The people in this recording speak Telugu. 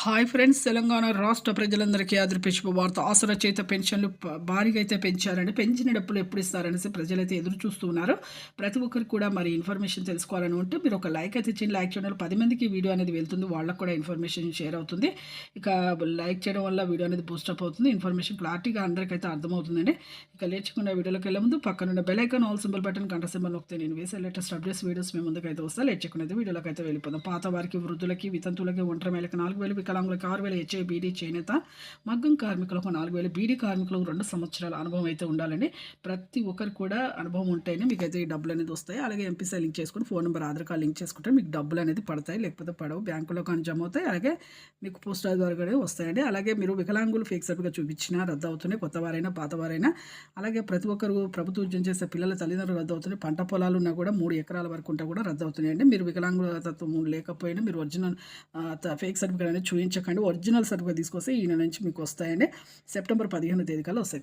హాయ్ ఫ్రెండ్స్, తెలంగాణ రాష్ట్ర ప్రజలందరికీ ఆదర్శ శుభవార్త. ఆసరా చేత పెన్షన్లు భారీగా అయితే పెంచారండి. పెంచిన డబ్బులు ఎప్పుడు ఇస్తారనేసి ప్రజలైతే ఎదురు చూస్తున్నారు. ప్రతి ఒక్కరికి కూడా మరి ఇన్ఫర్మేషన్ తెలుసుకోవాలని ఉంటే మీరు ఒక లైక్ అయితే ఇచ్చిన లైక్ చేయడం వల్ల 10 మందికి వీడియో అనేది వెళ్తుంది. వాళ్ళకు కూడా ఇన్ఫర్మేషన్ షేర్ అవుతుంది. ఇక లైక్ చేయడం వల్ల వీడియో అనేది బూస్టప్ అవుతుంది. ఇన్ఫర్మేషన్ క్లారిటీగా అందరికైతే అర్థమవుతుందండి. ఇక లేచకుండా వీడియోలోకి వెళ్ళే ముందు పక్కనున్న bell icon all symbol button గంట సింబల్ నొక్కితే నేను వేసే లేటెస్ట్ అప్డేట్స్ వీడియోస్ మేము ముందుకైతే వస్తా. లేచకుండా వీడియోలోకి అయితే వెళ్ళిపోదాం. పాత వారికి, వృద్ధులకి, వితంతులకి, ఒంటరి మహిళకి 4,000, వికలాంగులకు 6,000 బీడీ చేనేత, మగ్గం కార్మికులకు 4,000, బీడీ కార్మికులకు 2 సంవత్సరాల అనుభవం అయితే ఉండాలండి. ప్రతి ఒక్కరు కూడా అనుభవం ఉంటేనే మీకైతే ఈ డబ్బులు అనేది వస్తాయి. అలాగే ఎంపీసీ లింక్ చేసుకుని phone number, Aadhaar card link చేసుకుంటే మీకు డబ్బులు అనేది పడతాయి, లేకపోతే పడవు. బ్యాంకులో కానీ జమ అవుతాయి. అలాగే మీకు పోస్ట్ ద్వారా కూడా వస్తాయండి. అలాగే మీరు వికలాంగులు ఫేక్ సర్టిఫికేట్ చూపించినా రద్దు అవుతున్నాయి, కొత్తవారైనా పాతవారైనా. అలాగే ప్రతి ఒక్కరు ప్రభుత్వ ఉద్యోగం చేసే పిల్లల తల్లిదండ్రులు రద్దు అవుతున్నాయి. పంట పొలాలు ఉన్నా కూడా 3 ఎకరాల వరకు ఉంటే కూడా రద్దు అవుతున్నాయండి. మీరు వికలాంగుల తత్వం లేకపోయినా మీరు ఒరిజినల్ ఫేక్ సర్టిఫికేట్ అనేది చూపించకండి. ఒరిజినల్ సర్టిఫికేట్ తీసుకొస్తే ఈ నెల నుంచి మీకు వస్తాయండి. సెప్టెంబర్ 15వ తేదీ కల్లా వస్తాయి.